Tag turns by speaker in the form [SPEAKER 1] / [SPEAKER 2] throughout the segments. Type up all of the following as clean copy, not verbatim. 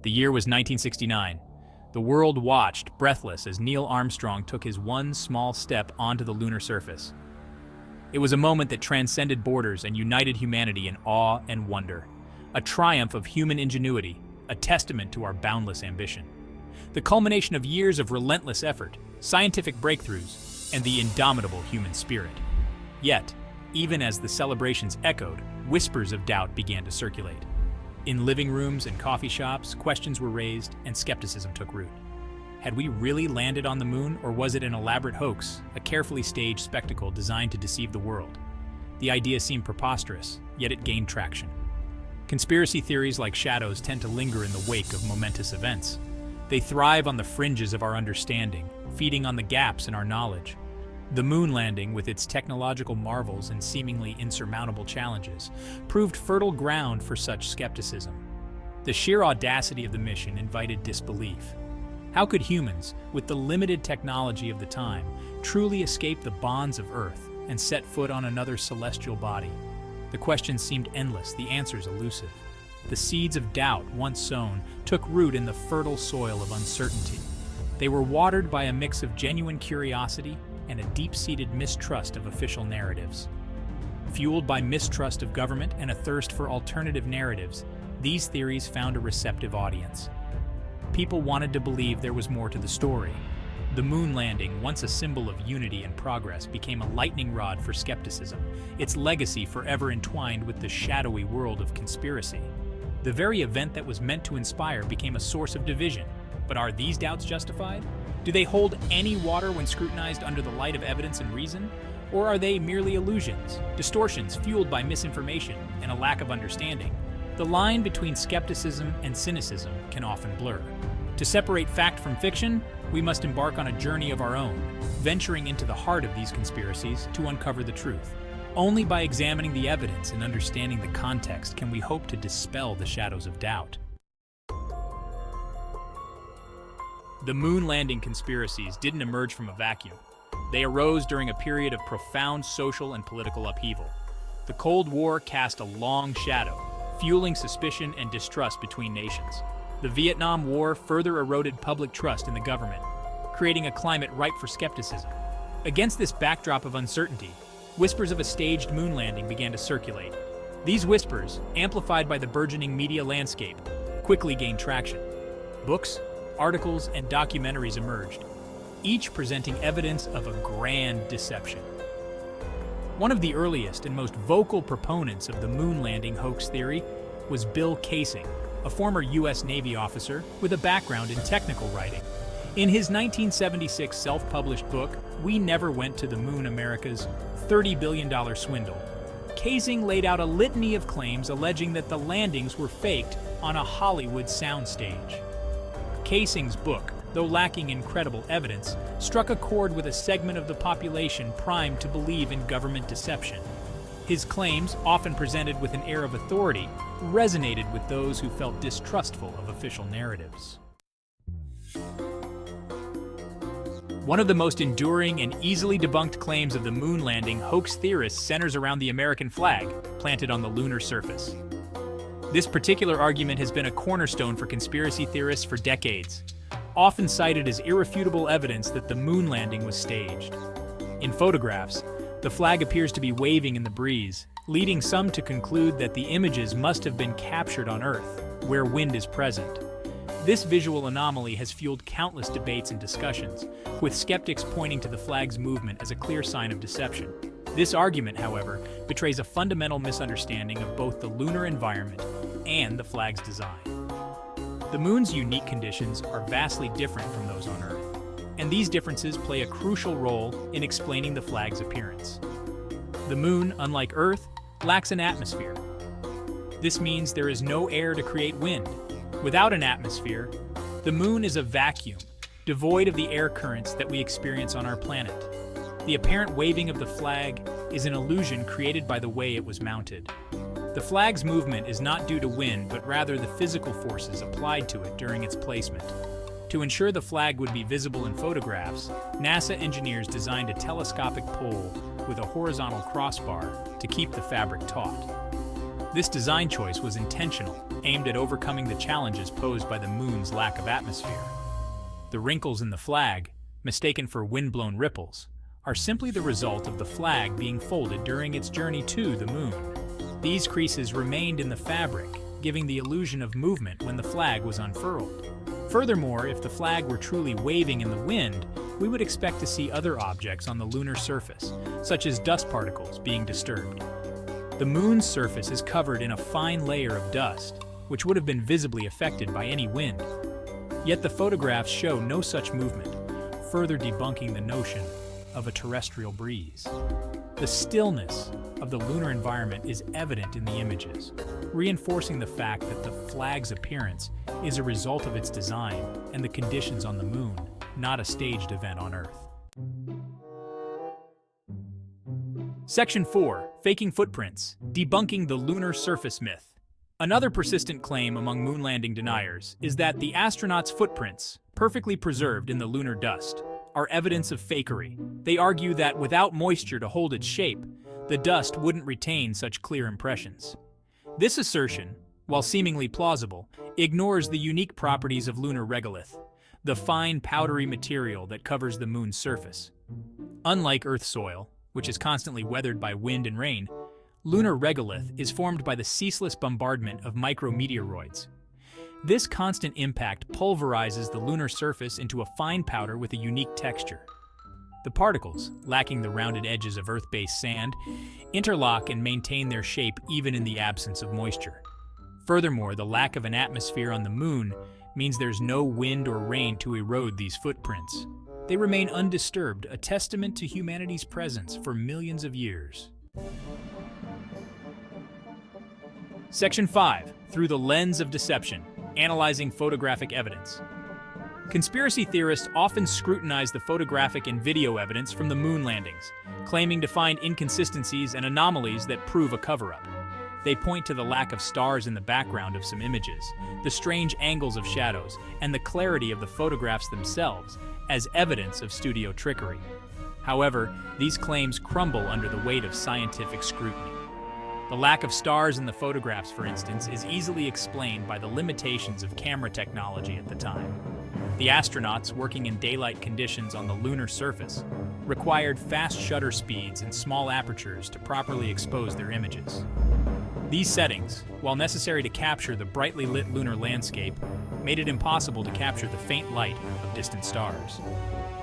[SPEAKER 1] The year was 1969. The world watched, breathless, as Neil Armstrong took his one small step onto the lunar surface. It was a moment that transcended borders and united humanity in awe and wonder. A triumph of human ingenuity, a testament to our boundless ambition. The culmination of years of relentless effort, scientific breakthroughs, and the indomitable human spirit. Yet, even as the celebrations echoed, whispers of doubt began to circulate. In living rooms and coffee shops, questions were raised and skepticism took root. Had we really landed on the moon, or was it an elaborate hoax, a carefully staged spectacle designed to deceive the world? The idea seemed preposterous, yet it gained traction. Conspiracy theories like shadows tend to linger in the wake of momentous events. They thrive on the fringes of our understanding, feeding on the gaps in our knowledge. The moon landing, with its technological marvels and seemingly insurmountable challenges, proved fertile ground for such skepticism. The sheer audacity of the mission invited disbelief. How could humans, with the limited technology of the time, truly escape the bonds of Earth and set foot on another celestial body? The questions seemed endless, the answers elusive. The seeds of doubt, once sown, took root in the fertile soil of uncertainty. They were watered by a mix of genuine curiosity and a deep-seated mistrust of official narratives. Fueled by mistrust of government and a thirst for alternative narratives, these theories found a receptive audience. People wanted to believe there was more to the story. The moon landing, once a symbol of unity and progress, became a lightning rod for skepticism, its legacy forever entwined with the shadowy world of conspiracy. The very event that was meant to inspire became a source of division. But are these doubts justified? Do they hold any water when scrutinized under the light of evidence and reason? Or are they merely illusions, distortions fueled by misinformation and a lack of understanding? The line between skepticism and cynicism can often blur. To separate fact from fiction, we must embark on a journey of our own, venturing into the heart of these conspiracies to uncover the truth. Only by examining the evidence and understanding the context can we hope to dispel the shadows of doubt. The moon landing conspiracies didn't emerge from a vacuum. They arose during a period of profound social and political upheaval. The Cold War cast a long shadow, fueling suspicion and distrust between nations. The Vietnam War further eroded public trust in the government, creating a climate ripe for skepticism. Against this backdrop of uncertainty, whispers of a staged moon landing began to circulate. These whispers, amplified by the burgeoning media landscape, quickly gained traction. Books, articles, and documentaries emerged, each presenting evidence of a grand deception. One of the earliest and most vocal proponents of the moon landing hoax theory was Bill Kaysing, a former U.S. Navy officer with a background in technical writing. In his 1976 self-published book, We Never Went to the Moon, America's $30 billion Swindle, Kaysing laid out a litany of claims alleging that the landings were faked on a Hollywood soundstage. Kaysing's book, though lacking in credible evidence, struck a chord with a segment of the population primed to believe in government deception. His claims, often presented with an air of authority, resonated with those who felt distrustful of official narratives. One of the most enduring and easily debunked claims of the moon landing hoax theorists centers around the American flag, planted on the lunar surface. This particular argument has been a cornerstone for conspiracy theorists for decades, often cited as irrefutable evidence that the moon landing was staged. In photographs, the flag appears to be waving in the breeze, leading some to conclude that the images must have been captured on Earth, where wind is present. This visual anomaly has fueled countless debates and discussions, with skeptics pointing to the flag's movement as a clear sign of deception. This argument, however, betrays a fundamental misunderstanding of both the lunar environment and the flag's design. The moon's unique conditions are vastly different from those on Earth, and these differences play a crucial role in explaining the flag's appearance. The moon, unlike Earth, lacks an atmosphere. This means there is no air to create wind. Without an atmosphere, the moon is a vacuum, devoid of the air currents that we experience on our planet. The apparent waving of the flag is an illusion created by the way it was mounted. The flag's movement is not due to wind, but rather the physical forces applied to it during its placement. To ensure the flag would be visible in photographs, NASA engineers designed a telescopic pole with a horizontal crossbar to keep the fabric taut. This design choice was intentional, aimed at overcoming the challenges posed by the moon's lack of atmosphere. The wrinkles in the flag, mistaken for wind-blown ripples, are simply the result of the flag being folded during its journey to the moon. These creases remained in the fabric, giving the illusion of movement when the flag was unfurled. Furthermore, if the flag were truly waving in the wind, we would expect to see other objects on the lunar surface, such as dust particles being disturbed. The moon's surface is covered in a fine layer of dust, which would have been visibly affected by any wind. Yet the photographs show no such movement, further debunking the notion of a terrestrial breeze. The stillness of the lunar environment is evident in the images, reinforcing the fact that the flag's appearance is a result of its design and the conditions on the moon, not a staged event on Earth. Section 4. Faking footprints. Debunking the lunar surface myth. Another persistent claim among moon landing deniers is that the astronauts' footprints, perfectly preserved in the lunar dust, are evidence of fakery. They argue that without moisture to hold its shape, the dust wouldn't retain such clear impressions. This assertion, while seemingly plausible, ignores the unique properties of lunar regolith, the fine powdery material that covers the moon's surface. Unlike Earth soil, which is constantly weathered by wind and rain, lunar regolith is formed by the ceaseless bombardment of micrometeoroids. This constant impact pulverizes the lunar surface into a fine powder with a unique texture. The particles, lacking the rounded edges of Earth-based sand, interlock and maintain their shape even in the absence of moisture. Furthermore, the lack of an atmosphere on the moon means there's no wind or rain to erode these footprints. They remain undisturbed, a testament to humanity's presence for millions of years. Section 5. Through the lens of deception. Analyzing photographic evidence. Conspiracy theorists often scrutinize the photographic and video evidence from the moon landings, claiming to find inconsistencies and anomalies that prove a cover-up. They point to the lack of stars in the background of some images, the strange angles of shadows, and the clarity of the photographs themselves as evidence of studio trickery. However, these claims crumble under the weight of scientific scrutiny. The lack of stars in the photographs, for instance, is easily explained by the limitations of camera technology at the time. The astronauts, working in daylight conditions on the lunar surface, required fast shutter speeds and small apertures to properly expose their images. These settings, while necessary to capture the brightly lit lunar landscape, made it impossible to capture the faint light of distant stars.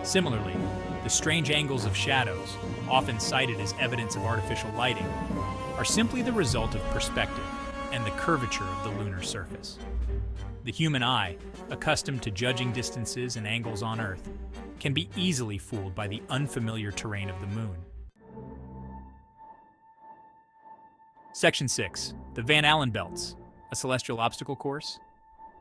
[SPEAKER 1] Similarly, the strange angles of shadows, often cited as evidence of artificial lighting, are simply the result of perspective and the curvature of the lunar surface. The human eye, accustomed to judging distances and angles on Earth, can be easily fooled by the unfamiliar terrain of the moon. Section 6. The Van Allen Belts, a celestial obstacle course.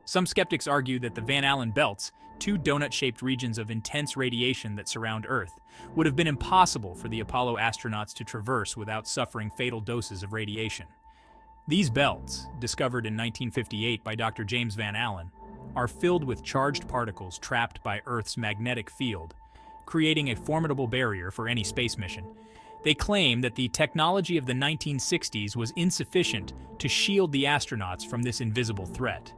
[SPEAKER 1] Some skeptics argue that the Van Allen Belts, two donut-shaped regions of intense radiation that surround Earth, would have been impossible for the Apollo astronauts to traverse without suffering fatal doses of radiation. These belts, discovered in 1958 by Dr. James Van Allen, are filled with charged particles trapped by Earth's magnetic field, creating a formidable barrier for any space mission. They claim that the technology of the 1960s was insufficient to shield the astronauts from this invisible threat.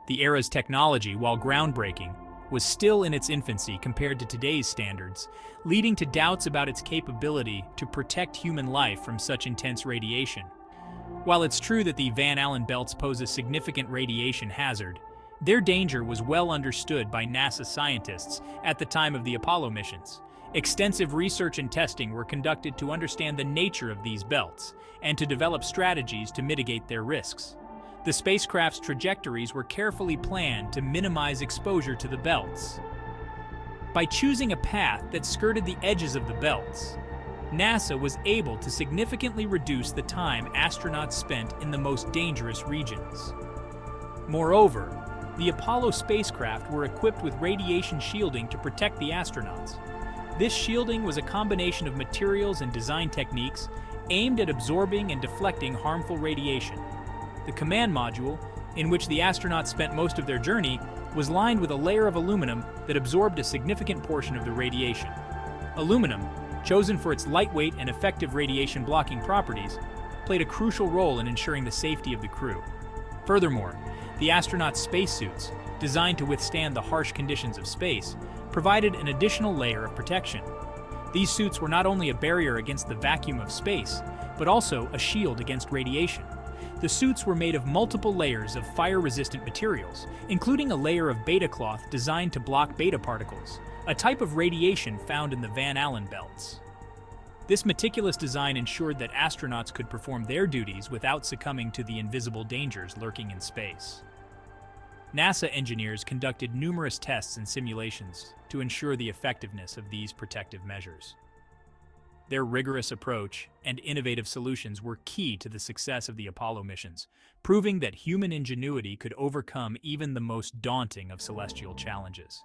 [SPEAKER 1] The era's technology, while groundbreaking, was still in its infancy compared to today's standards, leading to doubts about its capability to protect human life from such intense radiation. While it's true that the Van Allen belts pose a significant radiation hazard, their danger was well understood by NASA scientists at the time of the Apollo missions. Extensive research and testing were conducted to understand the nature of these belts and to develop strategies to mitigate their risks. The spacecraft's trajectories were carefully planned to minimize exposure to the belts. By choosing a path that skirted the edges of the belts, NASA was able to significantly reduce the time astronauts spent in the most dangerous regions. Moreover, the Apollo spacecraft were equipped with radiation shielding to protect the astronauts. This shielding was a combination of materials and design techniques aimed at absorbing and deflecting harmful radiation. The command module, in which the astronauts spent most of their journey, was lined with a layer of aluminum that absorbed a significant portion of the radiation. Aluminum, chosen for its lightweight and effective radiation-blocking properties, played a crucial role in ensuring the safety of the crew. Furthermore, the astronauts' spacesuits, designed to withstand the harsh conditions of space, provided an additional layer of protection. These suits were not only a barrier against the vacuum of space, but also a shield against radiation. The suits were made of multiple layers of fire-resistant materials, including a layer of beta cloth designed to block beta particles, a type of radiation found in the Van Allen belts. This meticulous design ensured that astronauts could perform their duties without succumbing to the invisible dangers lurking in space. NASA engineers conducted numerous tests and simulations to ensure the effectiveness of these protective measures. Their rigorous approach and innovative solutions were key to the success of the Apollo missions, proving that human ingenuity could overcome even the most daunting of celestial challenges.